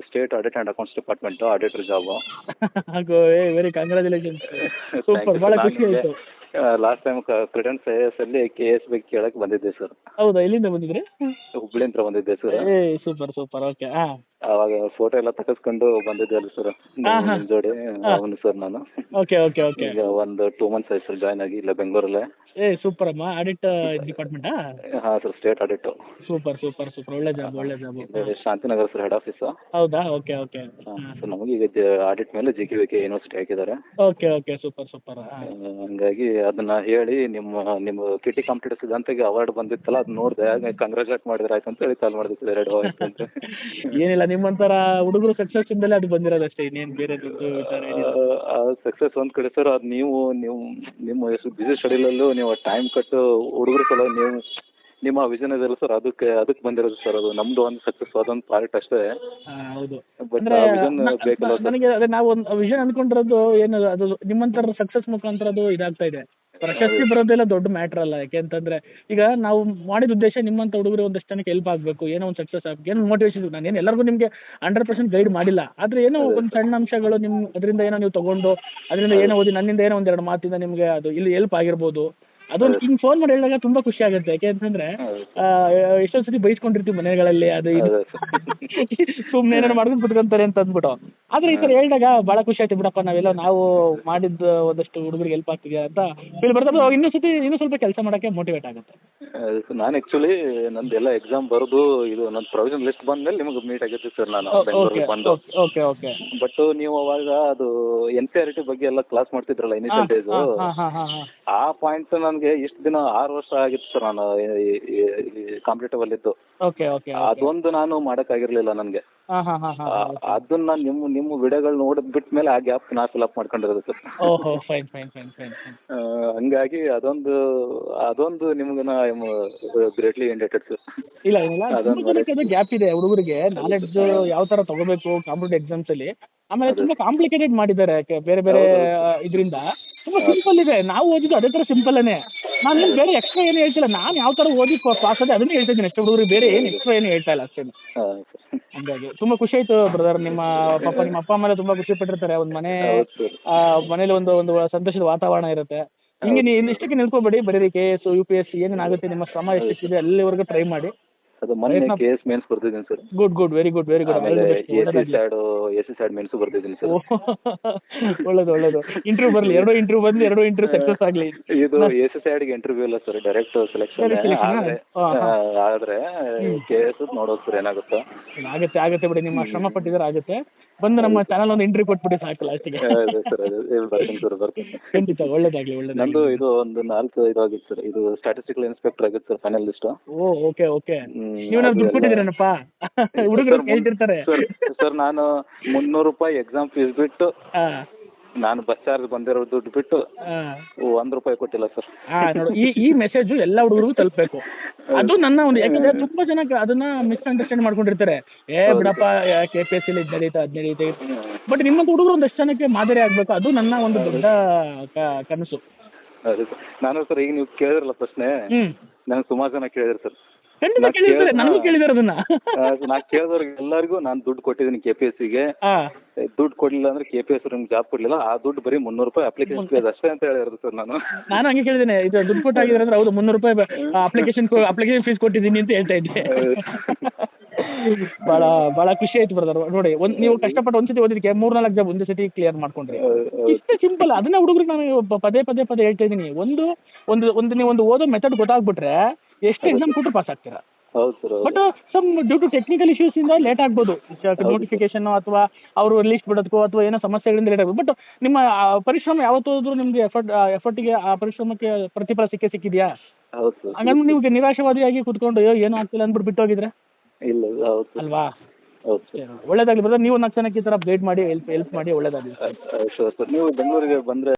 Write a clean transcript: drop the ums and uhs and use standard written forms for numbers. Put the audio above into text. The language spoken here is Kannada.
State audit and accounts department auditor job. ಹಾಗೋ ವೆರಿ ಕಂಗ್ರ್ಯಾಚುಲೇಷನ್ಸ್. ಸೂಪರ್, ಭಾಳ ಖುಷಿ ಆಯಿತು. ಲಾಸ್ಟ್ ಟೈಮ್ ಕ್ರೆಡೆನ್ಸ್ IAS ಅಲ್ಲಿ KS ಬಗ್ಗೆ ಕೇಳಕ್ಕೆ ಬಂದಿದ್ದೆ ಸರ್. ಹೌದಾ, ಎಲ್ಲಿಂದ ಬಂದಿದ್ರಿ? ಹುಬ್ಳಿಂದ ಬಂದಿದ್ದೆ ಸರ್. Super super, okay. ಹಾಂ, ಅವಾಗ ಫೋಟೋ ಎಲ್ಲ ತಗಸ್ಕೊಂಡು ಬಂದಿದ್ದೆ ಅಲ್ಲ ಸರ್ ನಿಮ್ಮ ಜೋಡಿ. ಅವನು ಸರ್ ನಾನು. Okay okay okay. ಈಗ ಒಂದು 2 months ಆಯ್ತು ಸರ್ ಜಾಯ್ನ್ ಆಗಿ ಇಲ್ಲ ಬೆಂಗಳೂರಲ್ಲೇ. ಸೂಪರ್ ಅಮ್ಮ, ಆಡಿಟ್ ಡಿಪಾರ್ಟ್ಮೆಂಟಾ? ಹಾಂ sir, state audit. Super super super, ಒಳ್ಳೆ ಜಾಬ್ ಒಳ್ಳೆ job. Shantinagar sir head office. ಹೌದಾ, ಓಕೆ ಓಕೆ. ಸರ್ ನಮಗೆ ಈಗ ಆಡಿಟ್ ಮೇಲೆ JKVK ಯೂನಿವರ್ಸಿಟಿ ಹಾಕಿದ್ದಾರೆ. Okay okay, super super. ಹಂಗಾಗಿ ಅದನ್ನ ಹೇಳಿ ನಿಮ್ಮ KT ಕಾಂಪಿಟೇಟಿವ್ ಸಿದ್ಧಾಂತಗೆ ಅವಾರ್ಡ್ ಬಂದಿತ್ತಲ್ಲ, ಅದು ನೋಡಿದೆ, ಹಾಗೆ ಕಂಗ್ರಾಚುಲೇಟ್ ಮಾಡಿದ್ರೆ ಆಯ್ತು ಅಂತ ಹೇಳಿ ಕಾಲ್ ಮಾಡಿದೆ ಸರ್. 2 ಆಯ್ತು ಅಂತ. ಏನಿಲ್ಲ, ನಿಮ್ಮಂತರ ಹುಡುಗರು ಸಕ್ಸಸ್ ಇಂದಲೇ ಅದು ಬಂದಿರೋದಷ್ಟೇ, ಇನ್ನೇನು ಬೇರೆ ದುಡ್ಡು ವಿಚಾರ ಏನಿಲ್ಲ. ಸಕ್ಸಸ್ ಒಂದ್ ಕಡೆ ಸರ್, ಅದು ನಿಮ್ಮ ಬಿಸಿ ಶೆಡ್ಯೂಲಲ್ಲೂ ನೀವು ಟೈಮ್ ಕೊಟ್ಟು ಹುಡುಗರು ಸಲ ನಿಮ್ಮ ವಿಷನ್ ಇದೆಯಲ್ಲ ಸರ್, ಅದಕ್ಕೆ ಬಂದಿರೋದು ಸರ್. ಅದು ನಮ್ದು ಒಂದು ಸಕ್ಸಸ್ ಅದೊಂದು ಪಾರ್ಟ್ ಅಷ್ಟೇ. ಹೌದು, ಬಟ್ ವಿಷನ್ ಬೇಕಲ್ಲ ಸರ್. ನನಗೆ ಅದೇ ನಾವು ಒಂದು ವಿಷನ್ ಅಂದ್ಕೊಂಡಿರೋದು ಏನು, ಅದು ನಿಮ್ಮಂತರ ಸಕ್ಸಸ್ ಮುಖಾಂತರ ಅದು ಇದಾಗ್ತಾ ಇದೆ. ಪ್ರಶಸ್ತಿ ಬರೋದೆಲ್ಲ ದೊಡ್ಡ ಮ್ಯಾಟ್ರ್ ಅಲ್ಲ. ಯಾಕೆ ಅಂತಂದ್ರೆ ಈಗ ನಾವು ಮಾಡಿದ ಉದ್ದೇಶ ನಿಮ್ಮಂತ ಹುಡುಗರು ಒಂದಷ್ಟು ಜನಕ್ಕೆ ಹೆಲ್ಪ್ ಆಗಬೇಕು, ಏನೋ ಒಂದು ಸಕ್ಸಸ್ ಆಗಬೇಕು, ಏನೋ ಮೋಟಿವೇಶನ್. ನಾನು ಏನು ಎಲ್ಲರಿಗೂ ನಿಮಗೆ 100% ಗೈಡ್ ಮಾಡಿಲ್ಲ, ಆದರೆ ಏನೋ ಒಂದು ಸಣ್ಣ ಅಂಶಗಳು ನಿಮ್ಮ ಅದರಿಂದ ಏನೋ ನೀವು ತೊಗೊಂಡು ಅದರಿಂದ ಏನೋ ಓದಿ ನನ್ನಿಂದ ಏನೋ 1-2 ಮಾತಿಂದ ನಿಮಗೆ ಅದು ಇಲ್ಲಿ ಹೆಲ್ಪ್ ಆಗಿರ್ಬೋದು. ಅದೊಂದು ಹಿಂಗೆ ಫೋನ್ ಮಾಡಿ ಹೇಳಿದಾಗ ತುಂಬ ಖುಷಿ ಆಗುತ್ತೆ. ಯಾಕೆ ಅಂತಂದರೆ ಎಷ್ಟೊಂದು ಸತಿ ಬೈಸ್ಕೊಂಡಿರ್ತೀವಿ ಮನೆಗಳಲ್ಲಿ, ಅದು ಇದು ಸುಮ್ಮನೆ ಏನಾರು ಮಾಡ್ಕೊಂಡು ಕುತ್ಕೊಂತಾರೆ ಅಂತ ಅಂದ್ಬಿಟ್ಟು. ಆದರೆ ಈ ಥರ ಹೇಳಿದಾಗ ಭಾಳ ಖುಷಿ ಆಯ್ತು ಬಿಡಪ್ಪ, ನಾವು ಮಾಡಿದ್ದು ಒಂದಷ್ಟು ಹುಡುಗರಿಗೆ ಹೆಲ್ಪ್ ಆಗ್ತಿದೆಯಾ ಅಂತ ಫೀಲ್ ಬರ್ತದೆ. ಇನ್ನೂ ಸ್ವಲ್ಪ ಕೆಲಸ ಮಾಡೋಕ್ಕೆ ಮೋಟಿವೇಟ್ ಆಗುತ್ತೆ. ನಾನು ಆ್ಯಕ್ಚುಲಿ ನಂದು ಎಲ್ಲ ಎಕ್ಸಾಮ್ ಬರೆದು ಇದು ನನ್ನ ಪ್ರೊವಿಷನ್ ಲಿಸ್ಟ್ ಬಂದಮೇಲೆ ನಿಮಗೆ ಮೀಟ್ ಆಗಿದ್ದೆ ಸರ್ ನಾನು ಬೆಂಗಳೂರಿಗೆ ಬಂದು. Okay okay. ಬಟ್ ನೀವು ಅವಾಗ ಅದು NCERT ಬಗ್ಗೆ ಎಲ್ಲ ಕ್ಲಾಸ್ ಮಾಡ್ತಿದ್ರಲ್ಲ ಇನಿಷಿಯಲ್ ಡೇಸು, ಆ ಪಾಯಿಂಟ್ ನನಗೆ ಇಷ್ಟು ದಿನ 6 ವರ್ಷ ಆಗಿತ್ತು ಸರ್ ನಾನು ಕಾಂಪಿಟೇಟಿವ್ ಅಲ್ಲಿದ್ದು. Okay okay. ಅದೊಂದು ನಾನು ಮಾಡೋಕ್ಕಾಗಿರ್ಲಿಲ್ಲ ನನಗೆ. ಅದನ್ನ ನಿಮ್ಮ ವಿಡಿಯೋಗಳು ನೋಡಿದ್ ಬಿಟ್ಟ ಮೇಲೆ ಆ ಗ್ಯಾಪ್ ನಾ ಫಿಲ್ ಅಪ್ ಮಾಡ್ಕೊಂಡಿರೋದು ಸರ್. ಓಹೋ, ಫೈನ್ ಫೈನ್ ಫೈನ್ ಫೈನ್. ಹಂಗಾಗಿ ಅದೊಂದು ನಿಮ್ಗೆ ಗ್ರೇಟ್ಲಿ ಇಂಡೇಟೆಡ್ ಸರ್. ಇಲ್ಲ ಏನಿಲ್ಲ, ಗ್ಯಾಪ್ ಇದೆ ಹುಡುಗರಿಗೆ. ನಾಲೆಡ್ಜ್ ಯಾವ ಥರ ತಗೋಬೇಕು ಕಾಂಪಿಟೇಟಿವ್ ಎಕ್ಸಾಮ್ಸ್ ಅಲ್ಲಿ. ಆಮೇಲೆ ತುಂಬ ಕಾಂಪ್ಲಿಕೇಟೆಡ್ ಮಾಡಿದ್ದಾರೆ ಬೇರೆ ಬೇರೆ ಇದರಿಂದ. ತುಂಬ ಸಿಂಪಲ್ ಇದೆ, ನಾವು ಓದಿದ್ದು ಅದೇ ಥರ ಸಿಂಪಲ್ನೇ. ನಾನು ಬೇರೆ ಎಕ್ಸ್ಟ್ರಾ ಏನು ಹೇಳ್ತಿಲ್ಲ, ನಾನು ಯಾವ ಥರ ಓದಿ ಪಾಸ್ ಆದೆ ಅದನ್ನೇ ಹೇಳ್ತಾ ಇದ್ದೀನಿ ಅಷ್ಟೇ. ಹುಡುಗರಿಗೆ ಬೇರೆ ಏನು ಎಕ್ಸ್ಟ್ರಾ ಏನು ಹೇಳ್ತಾ ಇಲ್ಲ ಅಷ್ಟೇ. ಹಂಗಾಗಿ ತುಂಬ ಖುಷಿ ಆಯಿತು ಬ್ರದರ್. ನಿಮ್ಮ ಅಪ್ಪ ಅಮ್ಮ ತುಂಬ ಖುಷಿ ಪಟ್ಟಿರ್ತಾರೆ. ಒಂದು ಮನೇಲಿ ಒಂದು ಸಂತೋಷದ ವಾತಾವರಣ ಇರುತ್ತೆ. ಹಿಂಗೆ ನೀವು ಇಷ್ಟಕ್ಕೆ ನಿಲ್ಕೋಬೇಡಿ, ಬರೀ KS UPSC ಏನೇನಾಗುತ್ತೆ ನಿಮ್ಮ ಶ್ರಮ ಎಷ್ಟಿದೆ ಅಲ್ಲಿವರೆಗೂ ಟ್ರೈ ಮಾಡಿ. ಅದು ಮೊನ್ನೆ KS ಮೇನ್ಸ್ ಬರ್ತಿದ್ದೀನಿ sir. Good very good very good. ಆಮೇಲೆ AC ಸ್ಯಾಡ್ ಮೇನ್ಸ್ ಬರ್ತಿದ್ದೀನಿ ಸರ್. ಒಳ್ಳೇದು. ಇಂಟರ್ವ್ಯೂ ಬರಲಿ, 2 ಇಂಟರ್ವ್ಯೂ ಬಂದು 2 ಇಂಟರ್ವ್ಯೂ ಸಕ್ಸಸ್ ಆಗಲಿ. ಇದು AC ಸ್ಯಾಡ್ಗೆ ಇಂಟರ್ವ್ಯೂ ಇಲ್ಲ ಸರ್, ಡೈರೆಕ್ಟ್ ಸೆಲೆಕ್ಷನ್. ಆದ್ರೆ KS ನೋಡೋದು ಸರ್ ಏನಾಗುತ್ತೋ. ಆಗುತ್ತೆ ಬಿಡಿ, ನಿಮ್ಮ ಶ್ರಮ ಪಟ್ಟಿದ್ರೆ ಆಗುತ್ತೆ. ಬಂದು ನಮ್ಮ ಚಾನಲ್ ಒಂದು ಇಂಟರ್ವ್ಯೂ ಕೊಟ್ಬಿಡಿ ಸಾಕು ಲಾಸ್ಟಿಗೆ. ಬರ್ತೀನಿ ಸರ್, ಬರ್ತೀನಿ. ಖಂಡಿತ, ಒಳ್ಳೇದಾಗಲಿ. ನಂದು ಇದು ಒಂದು 4 ಆಗಿತ್ತು ಸರ್. ಇದು ಸ್ಟ್ಯಾಟಿಸ್ಟಿಕಲ್ ಇನ್ಸ್ಪೆಕ್ಟರ್ ಆಗಿತ್ತು sir, final list. Okay okay. ನೀವು ದುಡ್ಡು ಕೊಟ್ಟಿದ್ದೀರನಪ್ಪ, ಹುಡುಗರು ಕೇಳ್ತಿರ್ತಾರೆ ಸರ್. ನಾನು 300 ರೂಪಾಯಿ ಎಕ್ಸಾಮ್ ಫೀಸ್ ಬಿಟ್ಟು, ನಾನು ಬಸ್ ಚಾರ್ಜ್ ಬಂದಿರೋ ದುಡ್ಡು ಬಿಟ್ಟು ₹1 ಕೊಟ್ಟಿಲ್ಲ ಸರ್. ನೋಡು, ಈ ಮೆಸೇಜು ಎಲ್ಲ ಹುಡುಗರಿಗೂ ತಲುಪಬೇಕು. ಅದು ನನ್ನ ಒಂದು, ಯಾಕಂದ್ರೆ ತುಂಬಾ ಜನ ಅದನ್ನ ಮಿಸ್ಅಂಡರ್ಸ್ಟ್ಯಾಂಡ್ ಮಾಡ್ಕೊಂಡಿರ್ತಾರೆ. ಬಿಡಪ್ಪ KPSC ಇದು ನಡೀತಾ. ಬಟ್ ನಿಮ್ಮಂತ ಹುಡುಗರು ಒಂದಷ್ಟು ಜನಕ್ಕೆ ಮಾದರಿ ಆಗ್ಬೇಕು, ಅದು ನನ್ನ ಒಂದು ದೊಡ್ಡ ಕನಸು. ಅದೇ ಸರ್. ನಾನು ಸರ್ ಈಗ ನೀವು ಕೇಳಿದ್ರಲ್ಲ ಪ್ರಶ್ನೆ, ನನಗೆ ಸುಮಾರು ಜನ ಕೇಳಿದ್ರು ಸರ್. ಖಂಡಿತ ಕೇಳಿದ್ದಾರೆ, ನನಗೂ ಕೇಳಿದಾರೆ ಅದನ್ನ. ನಾ ಕೇಳಿದವ್ರಿಗೆ ಎಲ್ಲರಿಗೂ ನಾನು ದುಡ್ಡು ಕೊಟ್ಟಿದ್ದೀನಿ KPSCಗೆ. ದುಡ್ಡು ಕೊಡಲಿಲ್ಲ ಅಂದ್ರೆ KPSC ನಿಮ್ಗೆ ಜಾಬ್ ಕೊಡಲಿಲ್ಲ, ಆ ದುಡ್ಡು ಬರೀ ₹300 ಅಪ್ಲಿಕೇಶನ್ ಫೀಸ್ ಅಷ್ಟೇ ಅಂತ ಹೇಳಿರೋದು ಸರ್. ನಾನು ಹಂಗೆ ಕೇಳಿದ್ದೇನೆ, ಇದು ದುಡ್ಡು ಕೊಟ್ಟಾಗಿದ್ರೆ ಅಂದ್ರೆ ಹೌದು ₹300 ಅಪ್ಲಿಕೇಶನ್ ಫೀಸ್ ಕೊಟ್ಟಿದ್ದೀನಿ ಅಂತ ಹೇಳ್ತಾ ಇದ್ದೆ. ಭಾಳ ಖುಷಿ ಆಯ್ತು ಬ್ರದರ್. ನೋಡಿ, ನೀವು ಕಷ್ಟಪಟ್ಟು ಒಂದ್ಸತಿ ಓದಿದಕ್ಕೆ 3-4 ಜಾಬ್ ಒಂದೇ ಸತಿ ಕ್ಲಿಯರ್ ಮಾಡ್ಕೊಂಡ್ರಿ. ಇಷ್ಟೇ ಸಿಂಪಲ್. ಅದನ್ನ ಹುಡುಗರಿಗೆ ನಾನು ಪದೇ ಹೇಳ್ತಾ ಇದ್ದೀನಿ. ನೀವು ಒಂದು ಓದೋ ಮೆಥಡ್ ಗೊತ್ತಾಗ್ಬಿಟ್ರೆ ಎಷ್ಟು ಎಕ್ಸಾಮ್ ಕೊಟ್ಟು ಪಾಸ್ ಆಗ್ತೀರಾ. But some due to technical issues ಇಂದ ಲೇಟ್ ಆಗ್ಬೋದು, ನೋಟಿಫಿಕೇಶನ್ ಅಥವಾ ಅವರು ಲಿಸ್ಟ್ ಬಿಡೋದಕ್ಕೋ ಅಥವಾ ಏನೋ ಸಮಸ್ಯೆಗಳಿಂದ ಲೇಟ್ ಆಗ್ಬೋದು. ಬಟ್ ನಿಮ್ಮ ಪರಿಶ್ರಮ ಯಾವತ್ತೋದ್ರೂ ನಿಮಗೆ ಎಫರ್ಟಿಗೆ ಆ ಪರಿಶ್ರಮಕ್ಕೆ ಪ್ರತಿಫಲ ಸಿಕ್ಕಿದೆಯಾ? ಹಂಗಂದ್ರೆ ನೀವು ನಿರಾಶವಾದಿಯಾಗಿ ಕೂತ್ಕೊಂಡು ಏನೂ ಆಗ್ತಿಲ್ಲ ಅಂದ್ಬಿಟ್ಟು ಬಿಟ್ಟು ಹೋಗಿದ್ರೆ ಇಲ್ಲ ಅಲ್ವಾ? ಒಳ್ಳೇದಾಗಲಿ ಬ್ರದರ್. ನೀವು 4 ಜನಕ್ಕೆ ಈ ಥರ ಗೈಡ್ ಮಾಡಿ ಹೆಲ್ಪ್ ಮಾಡಿ ಒಳ್ಳೇದಾಗಲಿ. ನೀವು ಬೆಂಗಳೂರಿಗೆ ಬಂದರೆ